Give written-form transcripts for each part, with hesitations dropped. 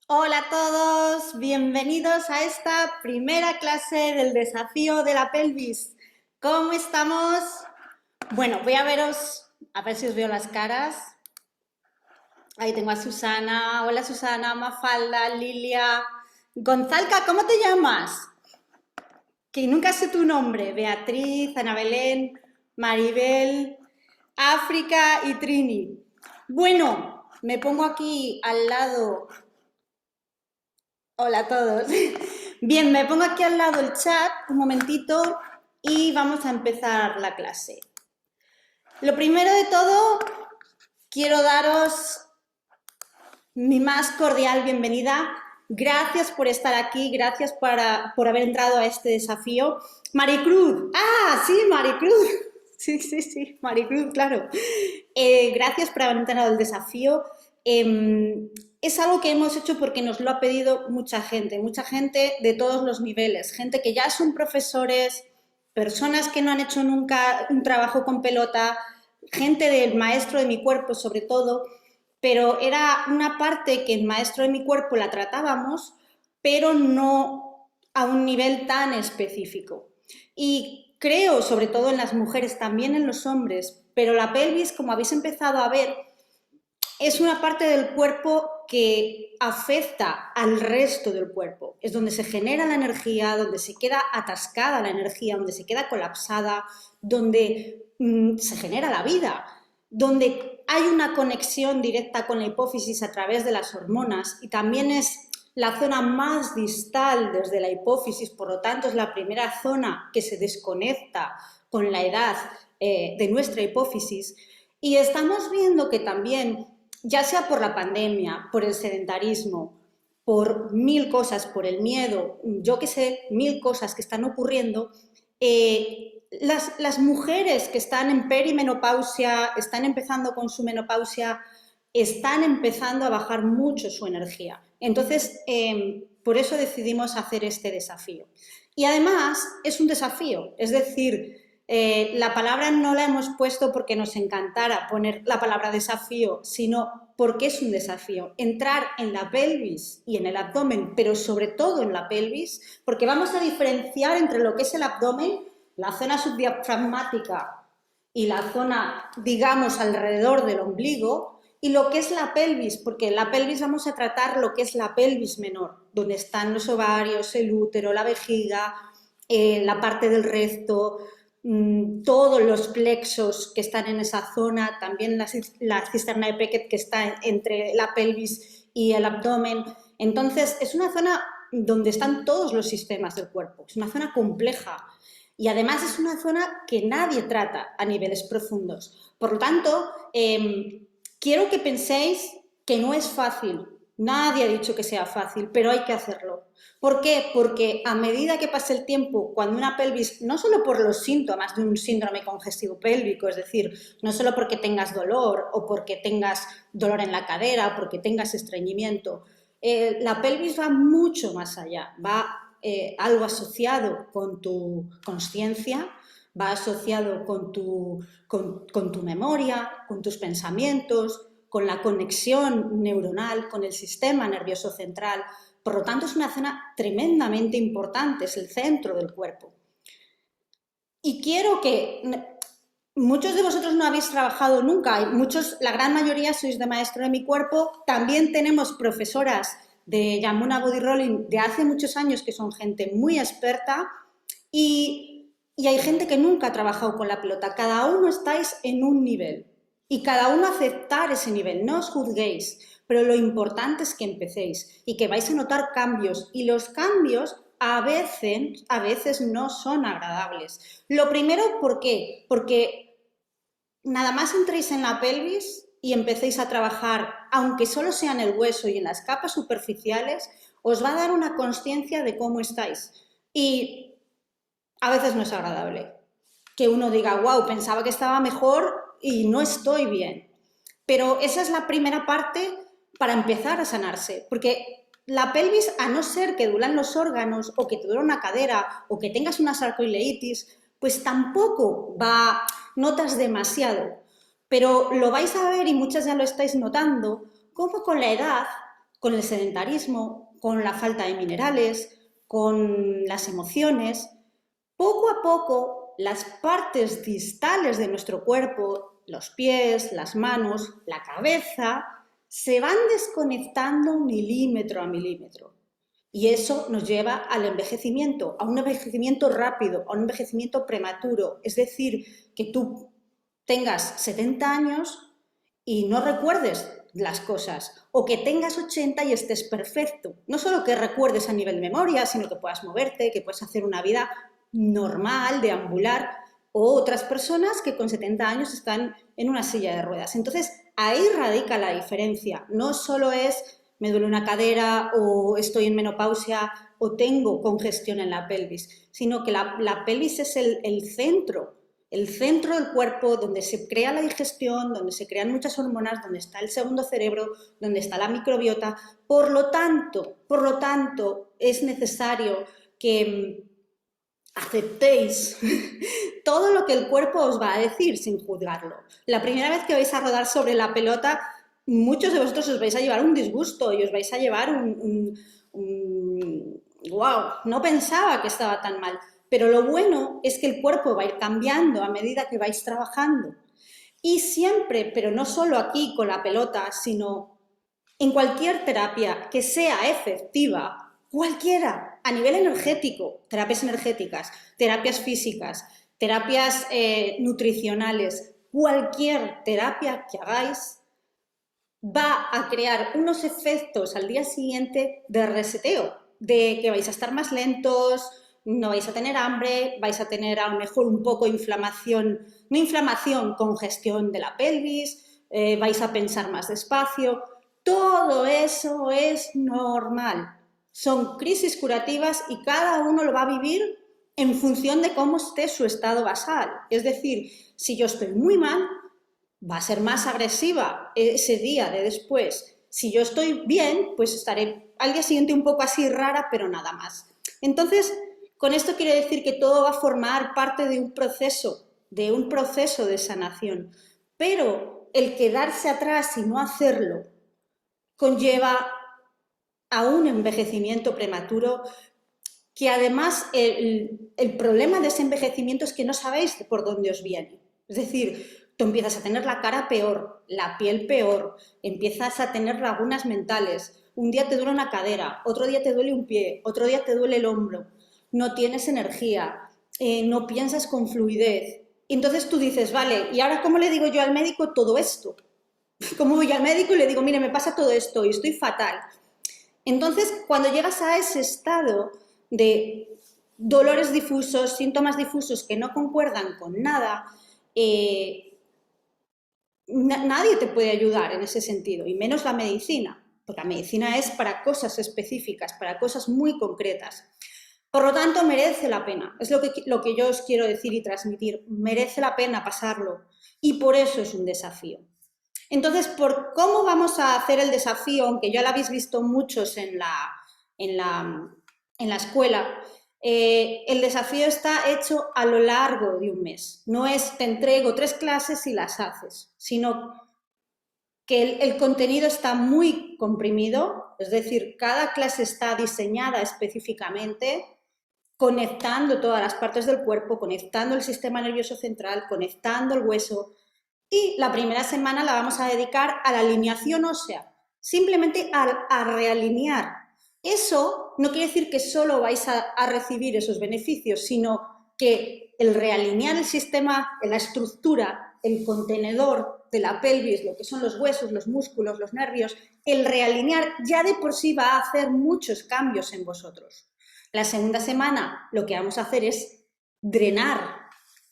Hola a todos, bienvenidos a esta primera clase del desafío de la pelvis. ¿Cómo estamos? Bueno, voy a veros, a ver si os veo las caras. Ahí tengo a Susana. Hola Susana, Mafalda, Lilia. Gonzalca, ¿cómo te llamas? Que nunca sé tu nombre. Beatriz, Ana Belén, Maribel, África y Trini. Bueno, me pongo aquí al lado. Hola a todos. Bien, me pongo aquí al lado el chat un momentito y vamos a empezar la clase. Lo primero de todo, quiero daros mi más cordial bienvenida. Gracias por estar aquí, gracias por haber entrado a este desafío. Maricruz, sí, Maricruz. Sí, Maricruz, claro. Gracias por haber entrado al desafío. Es algo que hemos hecho porque nos lo ha pedido mucha gente de todos los niveles, gente que ya son profesores, personas que no han hecho nunca un trabajo con pelota, gente del maestro de mi cuerpo sobre todo, pero era una parte que en maestro de mi cuerpo la tratábamos, pero no a un nivel tan específico. Y creo, sobre todo en las mujeres, también en los hombres, pero la pelvis, como habéis empezado a ver, es una parte del cuerpo que afecta al resto del cuerpo. Es donde se genera la energía, donde se queda atascada la energía, donde se queda colapsada, donde se genera la vida, donde hay una conexión directa con la hipófisis a través de las hormonas y también es la zona más distal desde la hipófisis, por lo tanto es la primera zona que se desconecta con la edad de nuestra hipófisis. Y estamos viendo que también, ya sea por la pandemia, por el sedentarismo, por mil cosas, por el miedo, yo que sé, mil cosas que están ocurriendo, las mujeres que están en perimenopausia, están empezando con su menopausia, están empezando a bajar mucho su energía. Entonces, por eso decidimos hacer este desafío. Y además es un desafío, es decir, la palabra no la hemos puesto porque nos encantara poner la palabra desafío, sino porque es un desafío. Entrar en la pelvis y en el abdomen, pero sobre todo en la pelvis, porque vamos a diferenciar entre lo que es el abdomen, la zona subdiafragmática y la zona, digamos, alrededor del ombligo, y lo que es la pelvis, porque en la pelvis vamos a tratar lo que es la pelvis menor, donde están los ovarios, el útero, la vejiga, la parte del recto, todos los plexos que están en esa zona, también la cisterna de Beckett que está entre la pelvis y el abdomen. Entonces, es una zona donde están todos los sistemas del cuerpo, es una zona compleja y además es una zona que nadie trata a niveles profundos. Por lo tanto, quiero que penséis que no es fácil. Nadie ha dicho que sea fácil, pero hay que hacerlo. ¿Por qué? Porque a medida que pase el tiempo, cuando una pelvis, no solo por los síntomas de un síndrome congestivo pélvico, es decir, no solo porque tengas dolor o porque tengas dolor en la cadera o porque tengas estreñimiento, la pelvis va mucho más allá, va algo asociado con tu consciencia, va asociado con tu memoria, con tus pensamientos, con la conexión neuronal, con el sistema nervioso central. Por lo tanto, es una zona tremendamente importante, es el centro del cuerpo. Y quiero que muchos de vosotros no habéis trabajado nunca, muchos, la gran mayoría sois de maestro de mi cuerpo, también tenemos profesoras de Yamuna Body Rolling de hace muchos años que son gente muy experta y hay gente que nunca ha trabajado con la pelota, cada uno estáis en un nivel y cada uno aceptar ese nivel, no os juzguéis, pero lo importante es que empecéis y que vais a notar cambios y los cambios a veces no son agradables. Lo primero, ¿por qué? Porque nada más entréis en la pelvis y empecéis a trabajar, aunque solo sea en el hueso y en las capas superficiales, os va a dar una consciencia de cómo estáis. Y a veces no es agradable. Que uno diga, wow, pensaba que estaba mejor y no estoy bien. Pero esa es la primera parte para empezar a sanarse, porque la pelvis, a no ser que duelan los órganos o que te duele una cadera o que tengas una sarcoileitis, pues tampoco notas demasiado. Pero lo vais a ver y muchas ya lo estáis notando, como con la edad, con el sedentarismo, con la falta de minerales, con las emociones. Poco a poco, las partes distales de nuestro cuerpo, los pies, las manos, la cabeza, se van desconectando milímetro a milímetro. Y eso nos lleva al envejecimiento, a un envejecimiento rápido, a un envejecimiento prematuro. Es decir, que tú tengas 70 años y no recuerdes las cosas, o que tengas 80 y estés perfecto. No solo que recuerdes a nivel memoria, sino que puedas moverte, que puedas hacer una vida normal, deambular, o otras personas que con 70 años están en una silla de ruedas. Entonces, ahí radica la diferencia. No solo es me duele una cadera o estoy en menopausia o tengo congestión en la pelvis, sino que la pelvis es el centro del cuerpo donde se crea la digestión, donde se crean muchas hormonas, donde está el segundo cerebro, donde está la microbiota. Por lo tanto, es necesario que aceptéis todo lo que el cuerpo os va a decir sin juzgarlo. La primera vez que vais a rodar sobre la pelota, muchos de vosotros os vais a llevar un disgusto y os vais a llevar wow, no pensaba que estaba tan mal. Pero lo bueno es que el cuerpo va a ir cambiando a medida que vais trabajando. Y siempre, pero no solo aquí con la pelota, sino en cualquier terapia que sea efectiva, cualquiera, a nivel energético, terapias energéticas, terapias físicas, terapias nutricionales, cualquier terapia que hagáis va a crear unos efectos al día siguiente de reseteo, de que vais a estar más lentos, no vais a tener hambre, vais a tener a lo mejor un poco de inflamación, no inflamación, congestión de la pelvis, vais a pensar más despacio. Todo eso es normal. Son crisis curativas y cada uno lo va a vivir en función de cómo esté su estado basal. Es decir, si yo estoy muy mal, va a ser más agresiva ese día de después. Si yo estoy bien, pues estaré al día siguiente un poco así rara, pero nada más. Entonces, con esto quiero decir que todo va a formar parte de un proceso de sanación. Pero el quedarse atrás y no hacerlo conlleva a un envejecimiento prematuro que además el problema de ese envejecimiento es que no sabéis por dónde os viene. Es decir, tú empiezas a tener la cara peor, la piel peor, empiezas a tener lagunas mentales. Un día te duele una cadera, otro día te duele un pie, otro día te duele el hombro. No tienes energía, no piensas con fluidez. Y entonces tú dices, vale, ¿y ahora cómo le digo yo al médico todo esto? ¿Cómo voy al médico y le digo, mire, me pasa todo esto y estoy fatal? Entonces, cuando llegas a ese estado de dolores difusos, síntomas difusos que no concuerdan con nada, nadie te puede ayudar en ese sentido, y menos la medicina, porque la medicina es para cosas específicas, para cosas muy concretas. Por lo tanto, merece la pena, es lo que yo os quiero decir y transmitir, merece la pena pasarlo, y por eso es un desafío. Entonces, ¿por cómo vamos a hacer el desafío? Aunque ya lo habéis visto muchos en la escuela, el desafío está hecho a lo largo de un mes. No es te entrego 3 clases y las haces, sino que el contenido está muy comprimido, es decir, cada clase está diseñada específicamente, conectando todas las partes del cuerpo, conectando el sistema nervioso central, conectando el hueso. Y la primera semana la vamos a dedicar a la alineación ósea, simplemente a realinear. Eso no quiere decir que solo vais a recibir esos beneficios, sino que el realinear el sistema, la estructura, el contenedor de la pelvis, lo que son los huesos, los músculos, los nervios, el realinear ya de por sí va a hacer muchos cambios en vosotros. La segunda semana lo que vamos a hacer es drenar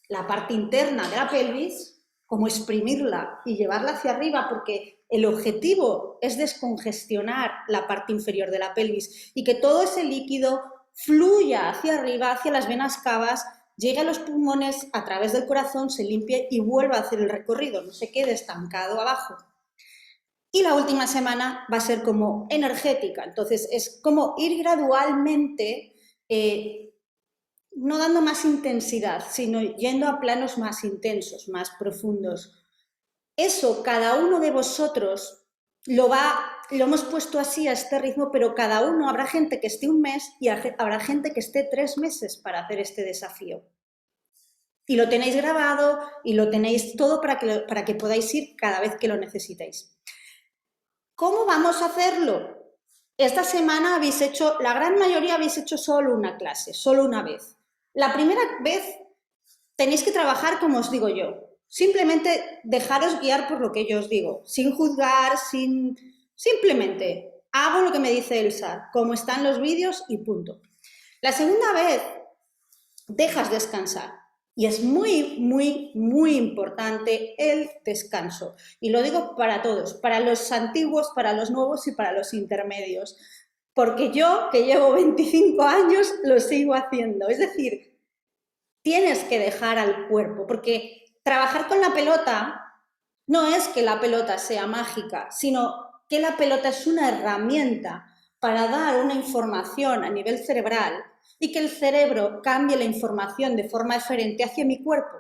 la parte interna de la pelvis, como exprimirla y llevarla hacia arriba, porque el objetivo es descongestionar la parte inferior de la pelvis y que todo ese líquido fluya hacia arriba, hacia las venas cavas, llegue a los pulmones, a través del corazón, se limpie y vuelva a hacer el recorrido, no se quede estancado abajo. Y la última semana va a ser como energética, entonces es como ir gradualmente no dando más intensidad, sino yendo a planos más intensos, más profundos. Eso cada uno de vosotros lo hemos puesto así a este ritmo, pero cada uno, habrá gente que esté un mes y habrá gente que esté 3 meses para hacer este desafío. Y lo tenéis grabado y lo tenéis todo para que podáis ir cada vez que lo necesitéis. ¿Cómo vamos a hacerlo? Esta semana la gran mayoría habéis hecho solo una clase, solo una vez. La primera vez tenéis que trabajar como os digo yo. Simplemente dejaros guiar por lo que yo os digo, sin juzgar, simplemente hago lo que me dice Elsa, como están los vídeos y punto. La segunda vez dejas descansar. Y es muy, muy, muy importante el descanso. Y lo digo para todos, para los antiguos, para los nuevos y para los intermedios. Porque yo, que llevo 25 años, lo sigo haciendo. Es decir, tienes que dejar al cuerpo, porque trabajar con la pelota no es que la pelota sea mágica, sino que la pelota es una herramienta para dar una información a nivel cerebral y que el cerebro cambie la información de forma diferente hacia mi cuerpo.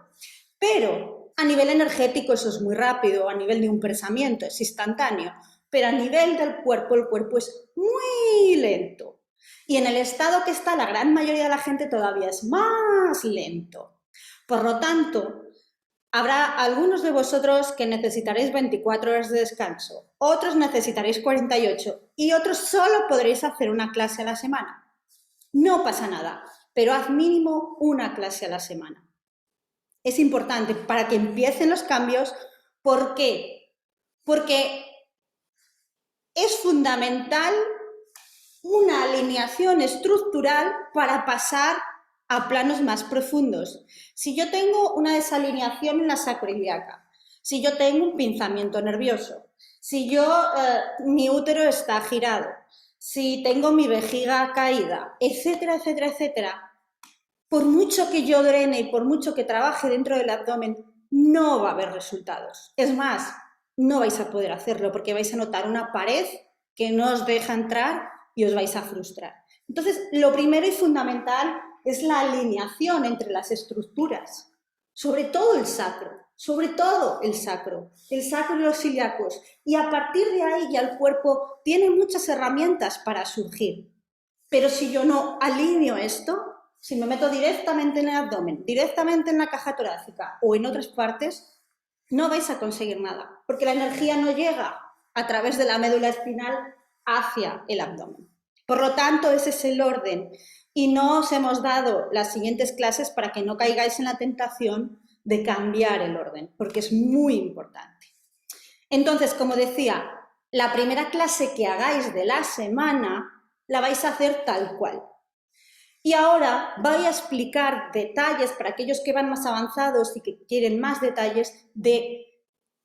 Pero a nivel energético eso es muy rápido, a nivel de un pensamiento es instantáneo, pero a nivel del cuerpo, el cuerpo es muy lento. Y en el estado que está la gran mayoría de la gente todavía es más lento. Por lo tanto, habrá algunos de vosotros que necesitaréis 24 horas de descanso, otros necesitaréis 48 y otros solo podréis hacer una clase a la semana. No pasa nada, pero haz mínimo una clase a la semana. Es importante para que empiecen los cambios. ¿Por qué? Porque es fundamental una alineación estructural para pasar a planos más profundos. Si yo tengo una desalineación en la sacroiliaca, si yo tengo un pinzamiento nervioso, si mi útero está girado, si tengo mi vejiga caída, etcétera, etcétera, etcétera, por mucho que yo drene y por mucho que trabaje dentro del abdomen, no va a haber resultados. Es más, no vais a poder hacerlo porque vais a notar una pared que no os deja entrar y os vais a frustrar. Entonces, lo primero y fundamental es la alineación entre las estructuras, sobre todo el sacro, el sacro y los ilíacos. Y a partir de ahí ya el cuerpo tiene muchas herramientas para surgir. Pero si yo no alineo esto, si me meto directamente en el abdomen, directamente en la caja torácica o en otras partes, no vais a conseguir nada, porque la energía no llega a través de la médula espinal hacia el abdomen. Por lo tanto, ese es el orden. Y no os hemos dado las siguientes clases para que no caigáis en la tentación de cambiar el orden, porque es muy importante. Entonces, como decía, la primera clase que hagáis de la semana la vais a hacer tal cual. Y ahora voy a explicar detalles para aquellos que van más avanzados y que quieren más detalles de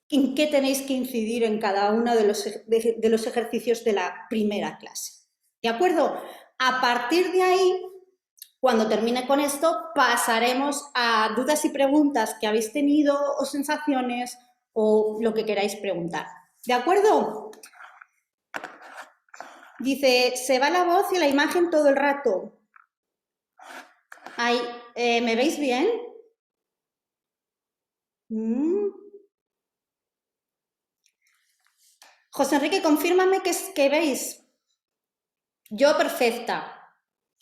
en qué tenéis que incidir en cada uno de los ejercicios de la primera clase. ¿De acuerdo? A partir de ahí, cuando termine con esto, pasaremos a dudas y preguntas que habéis tenido o sensaciones o lo que queráis preguntar. ¿De acuerdo? Dice, se va la voz y la imagen todo el rato. Ay, ¿me veis bien? José Enrique, confírmame que veis. Yo perfecta.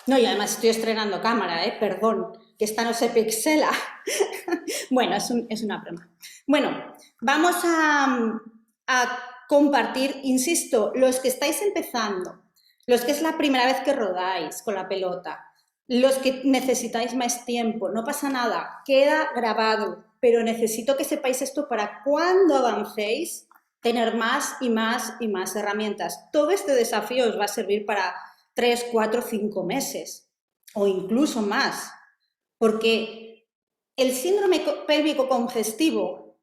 No, y además estoy estrenando cámara, perdón, que esta no se pixela. Bueno, es una broma. Bueno, vamos a compartir, insisto, los que estáis empezando, los que es la primera vez que rodáis con la pelota, los que necesitáis más tiempo, no pasa nada, queda grabado, pero necesito que sepáis esto para cuando avancéis, tener más y más y más herramientas. Todo este desafío os va a servir para 3, 4, 5 meses o incluso más, porque el síndrome pélvico congestivo,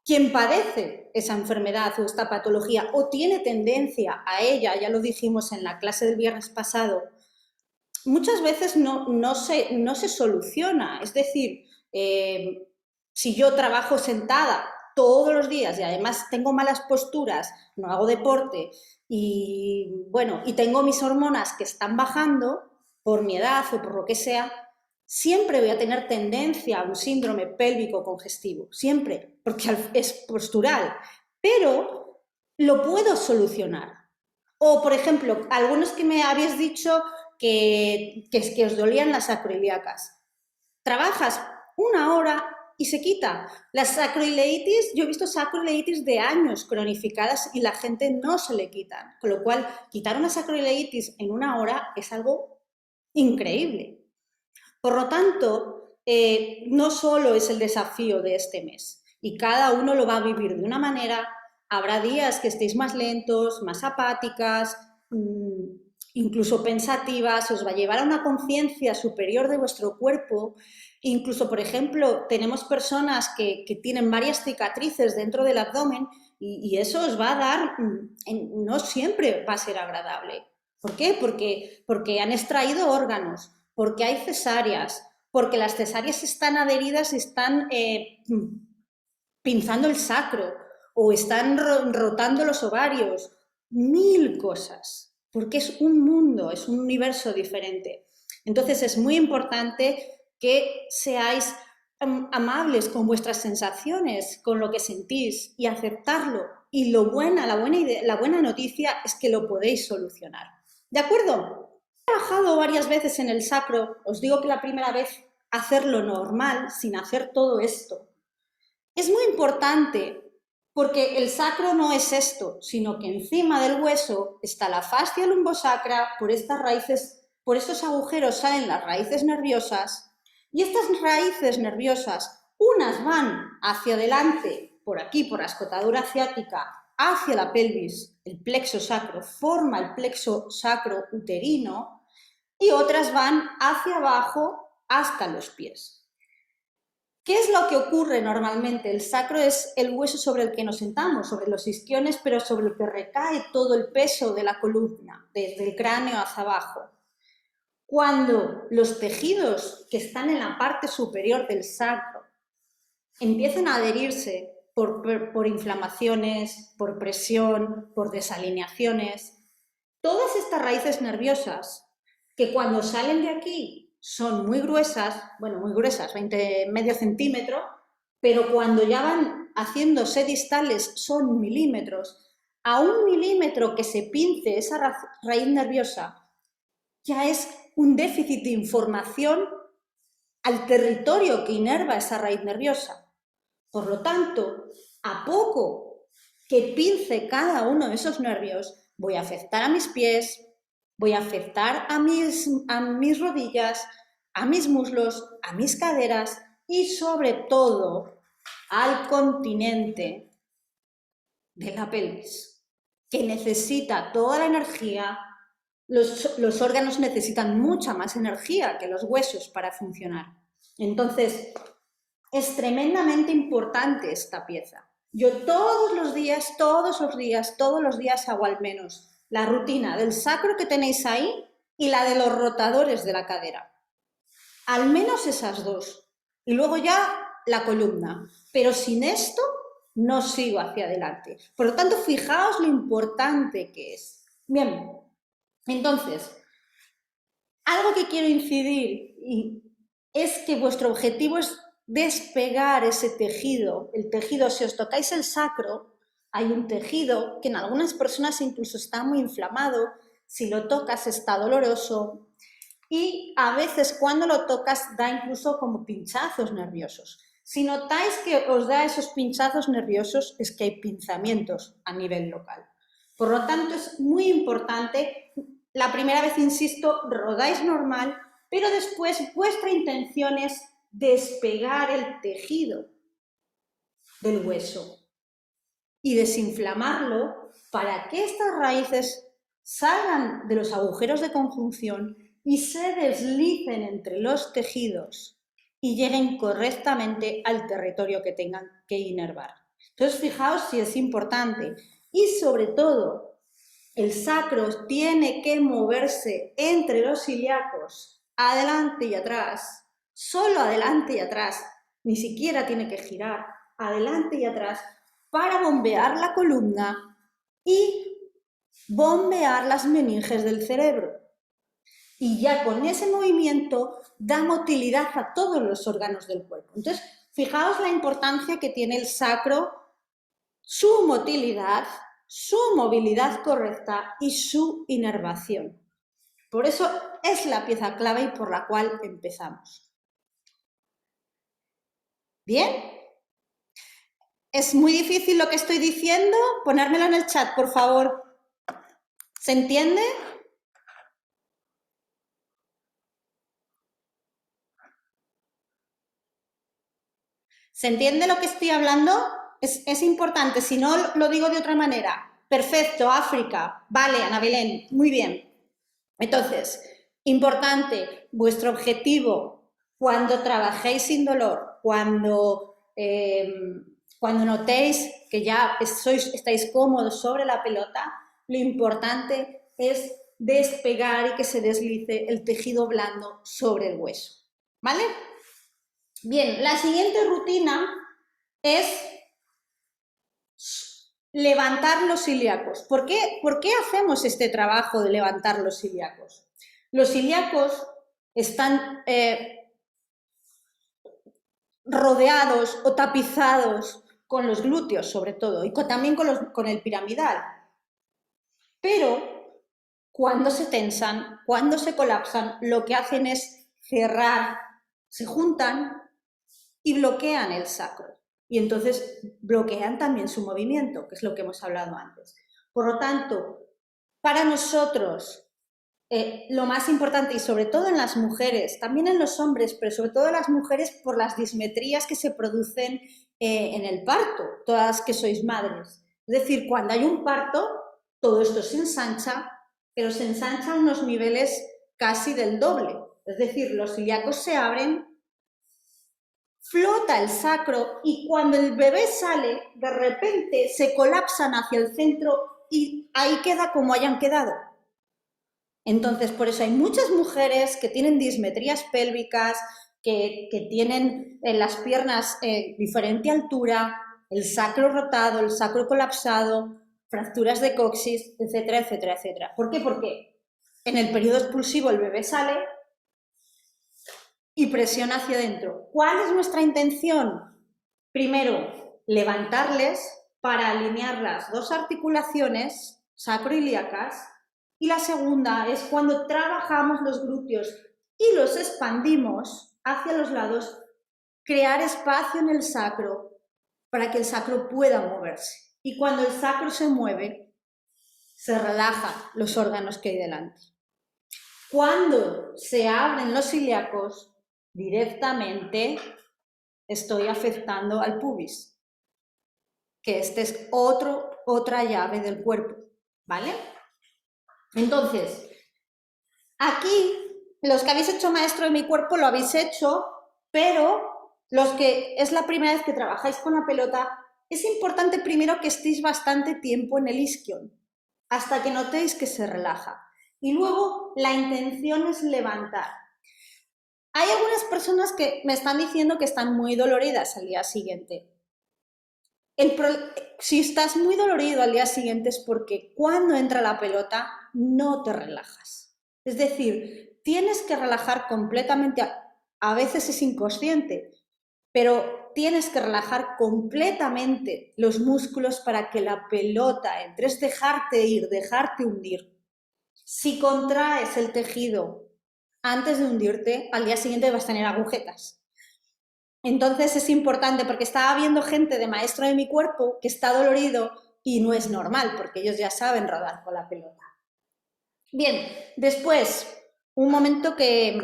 quien padece esa enfermedad o esta patología o tiene tendencia a ella, ya lo dijimos en la clase del viernes pasado, muchas veces no se soluciona. Es decir, si yo trabajo sentada todos los días y además tengo malas posturas, no hago deporte y bueno, y tengo mis hormonas que están bajando por mi edad o por lo que sea, siempre voy a tener tendencia a un síndrome pélvico congestivo, siempre, porque es postural. Pero lo puedo solucionar. O, por ejemplo, algunos que me habéis dicho que os dolían las acroiliacas. Trabajas una hora y se quita. Las sacroileitis, yo he visto sacroileitis de años cronificadas y la gente no se le quitan. Con lo cual, quitar una sacroileitis en una hora es algo increíble. Por lo tanto, no solo es el desafío de este mes, y cada uno lo va a vivir de una manera. Habrá días que estéis más lentos, más apáticas, incluso pensativas, os va a llevar a una conciencia superior de vuestro cuerpo. Incluso, por ejemplo, tenemos personas que tienen varias cicatrices dentro del abdomen y eso os va a dar, no siempre va a ser agradable. ¿Por qué? Porque han extraído órganos, porque hay cesáreas, porque las cesáreas están adheridas y están pinzando el sacro o están rotando los ovarios, mil cosas, porque es un mundo, es un universo diferente. Entonces es muy importante que seáis amables con vuestras sensaciones, con lo que sentís y aceptarlo. Y la buena noticia es que lo podéis solucionar. ¿De acuerdo? He trabajado varias veces en el sacro, os digo que la primera vez hacerlo normal, sin hacer todo esto. Es muy importante porque el sacro no es esto, sino que encima del hueso está la fascia lumbosacra, por estas raíces, por estos agujeros salen las raíces nerviosas y estas raíces nerviosas, unas van hacia adelante, por aquí, por la escotadura ciática, hacia la pelvis, el plexo sacro, forma el plexo sacro uterino y otras van hacia abajo hasta los pies. ¿Qué es lo que ocurre normalmente? El sacro es el hueso sobre el que nos sentamos, sobre los isquiones, pero sobre el que recae todo el peso de la columna, desde el cráneo hacia abajo. Cuando los tejidos que están en la parte superior del sacro empiezan a adherirse por inflamaciones, por presión, por desalineaciones, todas estas raíces nerviosas que cuando salen de aquí son muy gruesas, bueno, muy gruesas, medio centímetro, pero cuando ya van haciéndose distales son milímetros. A un milímetro que se pince esa raíz nerviosa ya es un déficit de información al territorio que inerva esa raíz nerviosa. Por lo tanto, a poco que pince cada uno de esos nervios, voy a afectar a mis pies, voy a afectar a mis rodillas, a mis muslos, a mis caderas y sobre todo al continente de la pelvis, que necesita toda la energía. Los órganos necesitan mucha más energía que los huesos para funcionar. Entonces, es tremendamente importante esta pieza. Yo todos los días hago al menos la rutina del sacro que tenéis ahí y la de los rotadores de la cadera. Al menos esas dos. Y luego ya la columna. Pero sin esto no sigo hacia adelante. Por lo tanto, fijaos lo importante que es. Bien, entonces, algo que quiero incidir es que vuestro objetivo es despegar ese tejido. El tejido, si os tocáis el sacro, hay un tejido que en algunas personas incluso está muy inflamado, si lo tocas está doloroso y a veces cuando lo tocas da incluso como pinchazos nerviosos. Si notáis que os da esos pinchazos nerviosos es que hay pinzamientos a nivel local. Por lo tanto, es muy importante, la primera vez, insisto, rodáis normal, pero después vuestra intención es despegar el tejido del hueso y desinflamarlo para que estas raíces salgan de los agujeros de conjunción y se deslicen entre los tejidos y lleguen correctamente al territorio que tengan que inervar. Entonces, fijaos si es importante. Y sobre todo, el sacro tiene que moverse entre los ilíacos, adelante y atrás, solo adelante y atrás, ni siquiera tiene que girar, adelante y atrás, para bombear la columna y bombear las meninges del cerebro. Y ya con ese movimiento da motilidad a todos los órganos del cuerpo. Entonces, fijaos la importancia que tiene el sacro, su motilidad su movilidad correcta y su inervación. Por eso es la pieza clave y por la cual empezamos. ¿Bien? ¿Es muy difícil lo que estoy diciendo? Ponérmelo en el chat, por favor. ¿Se entiende? ¿Se entiende lo que estoy hablando? Es importante, si no lo digo de otra manera. Perfecto, África. Vale, Ana Belén, muy bien. Entonces, importante, vuestro objetivo cuando trabajéis sin dolor, cuando notéis que ya estáis cómodos sobre la pelota, lo importante es despegar y que se deslice el tejido blando sobre el hueso. ¿Vale? Bien, la siguiente rutina es levantar los ilíacos. ¿Por qué hacemos este trabajo de levantar los ilíacos? Los ilíacos están rodeados o tapizados con los glúteos, sobre todo, y también con el piramidal. Pero cuando se tensan, cuando se colapsan, lo que hacen es cerrar, se juntan y bloquean el sacro. Y entonces bloquean también su movimiento, que es lo que hemos hablado antes. Por lo tanto, para nosotros, lo más importante, y sobre todo en las mujeres, también en los hombres, pero sobre todo en las mujeres por las dismetrías que se producen en el parto, todas que sois madres. Es decir, cuando hay un parto, todo esto se ensancha, pero se ensancha a unos niveles casi del doble. Es decir, los ilíacos se abren, flota el sacro y cuando el bebé sale, de repente se colapsan hacia el centro y ahí queda como hayan quedado. Entonces, por eso hay muchas mujeres que tienen dismetrías pélvicas, que tienen en las piernas diferente altura, el sacro rotado, el sacro colapsado, fracturas de coxis, etcétera, etcétera, etcétera. ¿Por qué? Porque en el periodo expulsivo el bebé sale y presiona hacia adentro. ¿Cuál es nuestra intención? Primero, levantarles para alinear las dos articulaciones sacroilíacas, y la segunda es cuando trabajamos los glúteos y los expandimos hacia los lados, crear espacio en el sacro para que el sacro pueda moverse. Y cuando el sacro se mueve, se relajan los órganos que hay delante. Cuando se abren los ilíacos, directamente estoy afectando al pubis, que este es otra llave del cuerpo, ¿vale? Entonces, aquí, los que habéis hecho maestro de mi cuerpo lo habéis hecho, pero los que es la primera vez que trabajáis con la pelota, es importante primero que estéis bastante tiempo en el isquion, hasta que notéis que se relaja. Y luego la intención es levantar. Hay algunas personas que me están diciendo que están muy doloridas al día siguiente. Si estás muy dolorido al día siguiente es porque cuando entra la pelota no te relajas. Es decir, tienes que relajar completamente, a veces es inconsciente, pero tienes que relajar completamente los músculos para que la pelota entre, es dejarte ir, dejarte hundir. Si contraes el tejido antes de hundirte, al día siguiente vas a tener agujetas. Entonces es importante porque estaba viendo gente de maestro de mi cuerpo que está dolorido y no es normal porque ellos ya saben rodar con la pelota. Bien, después, un momento que,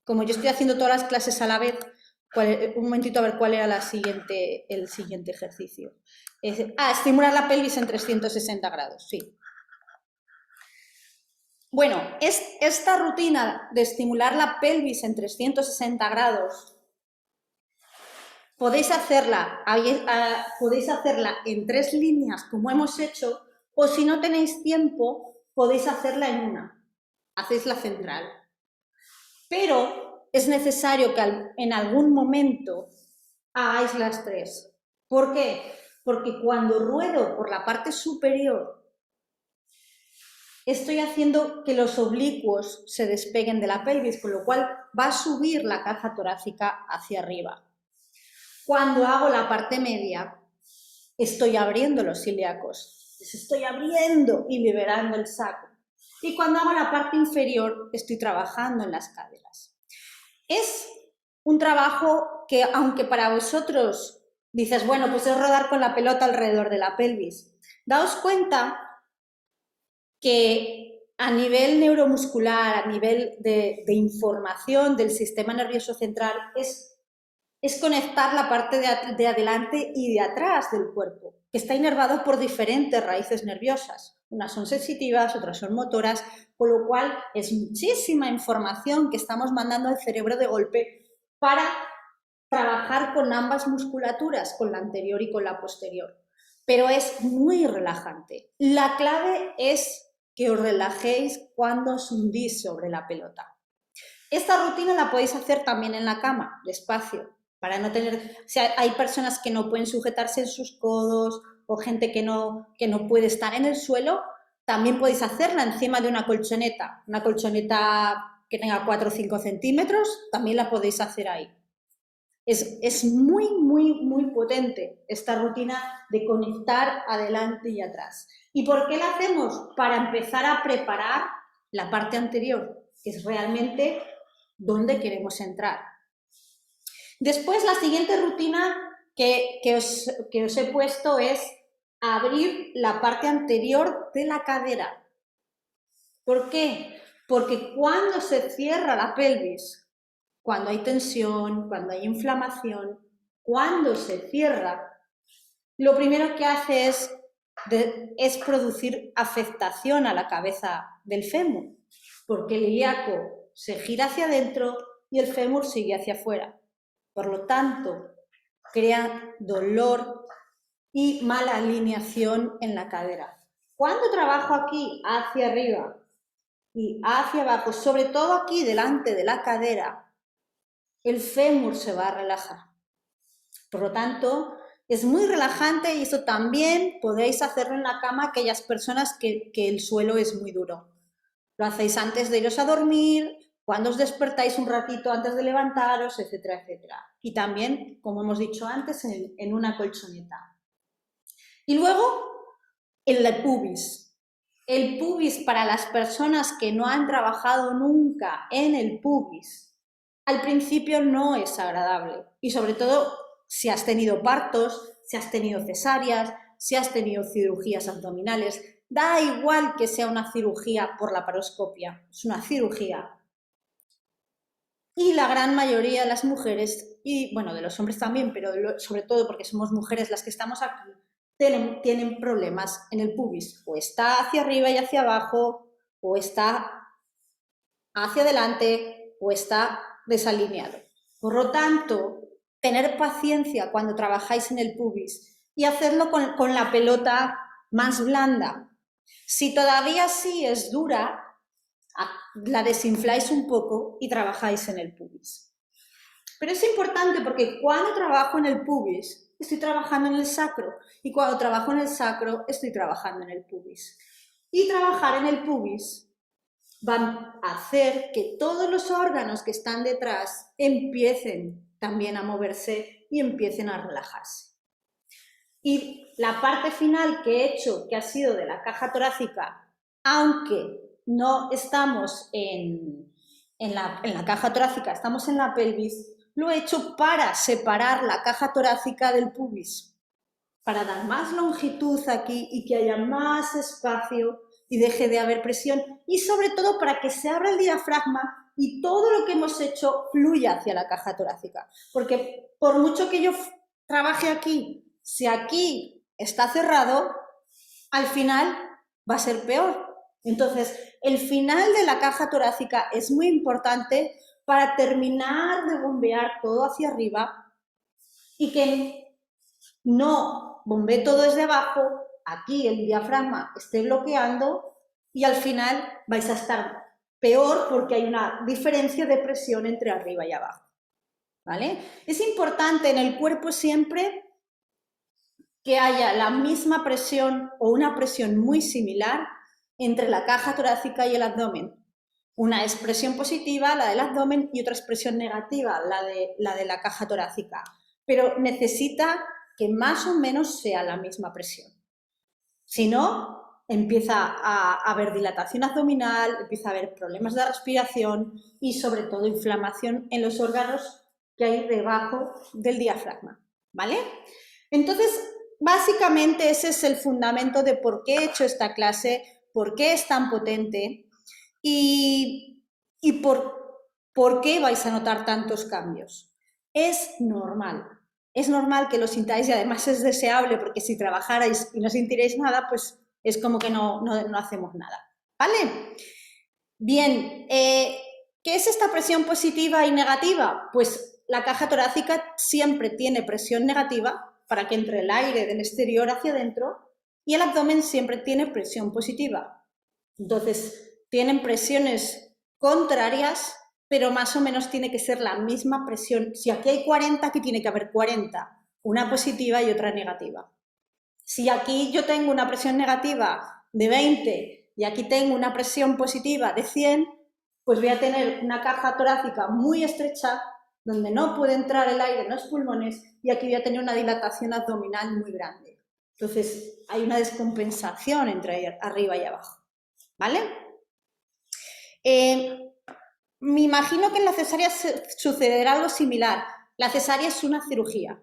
como yo estoy haciendo todas las clases a la vez, un momentito a ver cuál era el siguiente ejercicio. Estimular la pelvis en 360 grados, sí. Bueno, esta rutina de estimular la pelvis en 360 grados podéis hacerla en 3 líneas como hemos hecho, o si no tenéis tiempo, podéis hacerla en una. Hacéis la central. Pero es necesario que en algún momento hagáis las 3. ¿Por qué? Porque cuando ruedo por la parte superior, estoy haciendo que los oblicuos se despeguen de la pelvis, con lo cual va a subir la caja torácica hacia arriba. Cuando hago la parte media, estoy abriendo los ilíacos, les estoy abriendo y liberando el sacro. Y cuando hago la parte inferior, estoy trabajando en las caderas. Es un trabajo que, aunque para vosotros dices, bueno, pues es rodar con la pelota alrededor de la pelvis, daos cuenta que a nivel neuromuscular, a nivel de información del sistema nervioso central, es conectar la parte de adelante y de atrás del cuerpo, que está inervado por diferentes raíces nerviosas. Unas son sensitivas, otras son motoras, con lo cual es muchísima información que estamos mandando al cerebro de golpe para trabajar con ambas musculaturas, con la anterior y con la posterior. Pero es muy relajante. La clave es que os relajéis cuando os hundís sobre la pelota. Esta rutina la podéis hacer también en la cama, despacio, para no tener... O sea, hay personas que no pueden sujetarse en sus codos o gente que no puede estar en el suelo, también podéis hacerla encima de una colchoneta que tenga 4 o 5 centímetros, también la podéis hacer ahí. Es muy, muy, muy potente esta rutina de conectar adelante y atrás. ¿Y por qué la hacemos? Para empezar a preparar la parte anterior, que es realmente donde queremos entrar. Después, la siguiente rutina que os he puesto es abrir la parte anterior de la cadera. ¿Por qué? Porque cuando se cierra la pelvis, cuando hay tensión, cuando hay inflamación, cuando se cierra, lo primero que hace es producir afectación a la cabeza del fémur, porque el ilíaco se gira hacia adentro y el fémur sigue hacia afuera. Por lo tanto, crea dolor y mala alineación en la cadera. Cuando trabajo aquí hacia arriba y hacia abajo, sobre todo aquí delante de la cadera, el fémur se va a relajar. Por lo tanto, es muy relajante y eso también podéis hacerlo en la cama aquellas personas que el suelo es muy duro. Lo hacéis antes de iros a dormir, cuando os despertáis un ratito antes de levantaros, etcétera, etcétera. Y también, como hemos dicho antes, en una colchoneta. Y luego, el pubis. El pubis, para las personas que no han trabajado nunca en el pubis, al principio no es agradable. Y sobre todo, si has tenido partos, si has tenido cesáreas, si has tenido cirugías abdominales, da igual que sea una cirugía por laparoscopia, es una cirugía. Y la gran mayoría de las mujeres, y bueno, de los hombres también, pero sobre todo porque somos mujeres las que estamos aquí, tienen problemas en el pubis. O está hacia arriba y hacia abajo, o está hacia adelante, o está desalineado. Por lo tanto, tener paciencia cuando trabajáis en el pubis y hacerlo con la pelota más blanda. Si todavía sí es dura, la desinfláis un poco y trabajáis en el pubis. Pero es importante porque cuando trabajo en el pubis, estoy trabajando en el sacro, y cuando trabajo en el sacro, estoy trabajando en el pubis. Y trabajar en el pubis va a hacer que todos los órganos que están detrás empiecen también a moverse y empiecen a relajarse. Y la parte final que he hecho, que ha sido de la caja torácica, aunque no estamos en la caja torácica, estamos en la pelvis, lo he hecho para separar la caja torácica del pubis, para dar más longitud aquí y que haya más espacio y deje de haber presión, y sobre todo para que se abra el diafragma y todo lo que hemos hecho fluya hacia la caja torácica. Porque por mucho que yo trabaje aquí, si aquí está cerrado, al final va a ser peor. Entonces, el final de la caja torácica es muy importante para terminar de bombear todo hacia arriba y que no bombee todo desde abajo, aquí el diafragma esté bloqueando y al final vais a estar peor porque hay una diferencia de presión entre arriba y abajo. ¿Vale? Es importante en el cuerpo siempre que haya la misma presión o una presión muy similar entre la caja torácica y el abdomen. Una es presión positiva, la del abdomen, y otra es presión negativa, la de la caja torácica. Pero necesita que más o menos sea la misma presión. Si no, empieza a haber dilatación abdominal, empieza a haber problemas de respiración y sobre todo inflamación en los órganos que hay debajo del diafragma, ¿vale? Entonces, básicamente ese es el fundamento de por qué he hecho esta clase, por qué es tan potente y por qué vais a notar tantos cambios. Es normal que lo sintáis y además es deseable porque si trabajarais y no sintierais nada, pues es como que no hacemos nada, ¿vale? Bien, ¿qué es esta presión positiva y negativa? Pues la caja torácica siempre tiene presión negativa para que entre el aire del exterior hacia adentro y el abdomen siempre tiene presión positiva. Entonces, tienen presiones contrarias, pero más o menos tiene que ser la misma presión. Si aquí hay 40, aquí tiene que haber 40, una positiva y otra negativa. Si aquí yo tengo una presión negativa de 20 y aquí tengo una presión positiva de 100, pues voy a tener una caja torácica muy estrecha donde no puede entrar el aire en los pulmones y aquí voy a tener una dilatación abdominal muy grande. Entonces, hay una descompensación entre arriba y abajo, ¿vale? Me imagino que en la cesárea sucederá algo similar. La cesárea es una cirugía.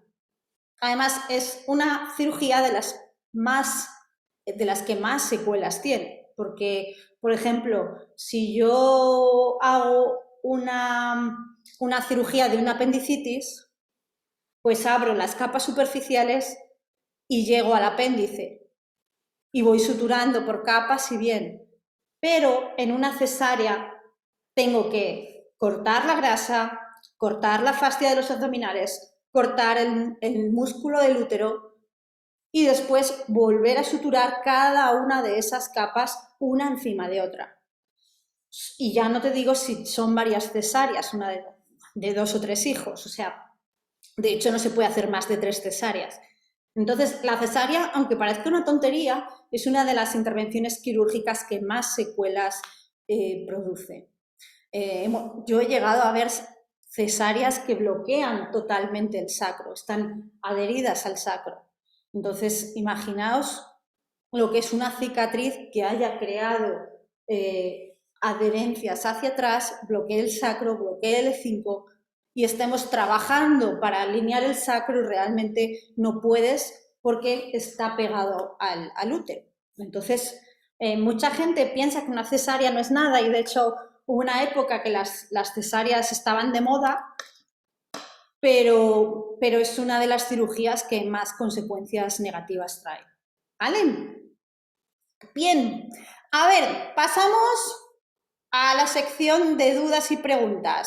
Además, es una cirugía de las que más secuelas tiene. Porque, por ejemplo, si yo hago una cirugía de una apendicitis, pues abro las capas superficiales y llego al apéndice. Y voy suturando por capas y bien. Pero en una cesárea tengo que cortar la grasa, cortar la fascia de los abdominales, cortar el músculo del útero y después volver a suturar cada una de esas capas una encima de otra. Y ya no te digo si son varias cesáreas, una de 2 o 3 hijos, o sea, de hecho no se puede hacer más de 3 cesáreas. Entonces, la cesárea, aunque parezca una tontería, es una de las intervenciones quirúrgicas que más secuelas produce. Yo he llegado a ver cesáreas que bloquean totalmente el sacro, están adheridas al sacro. Entonces, imaginaos lo que es una cicatriz que haya creado adherencias hacia atrás, bloquee el sacro, bloquee el E5 y estemos trabajando para alinear el sacro y realmente no puedes porque está pegado al útero. Entonces, mucha gente piensa que una cesárea no es nada y de hecho hubo una época que las cesáreas estaban de moda, pero es una de las cirugías que más consecuencias negativas trae. ¿Vale? Bien, a ver, pasamos a la sección de dudas y preguntas.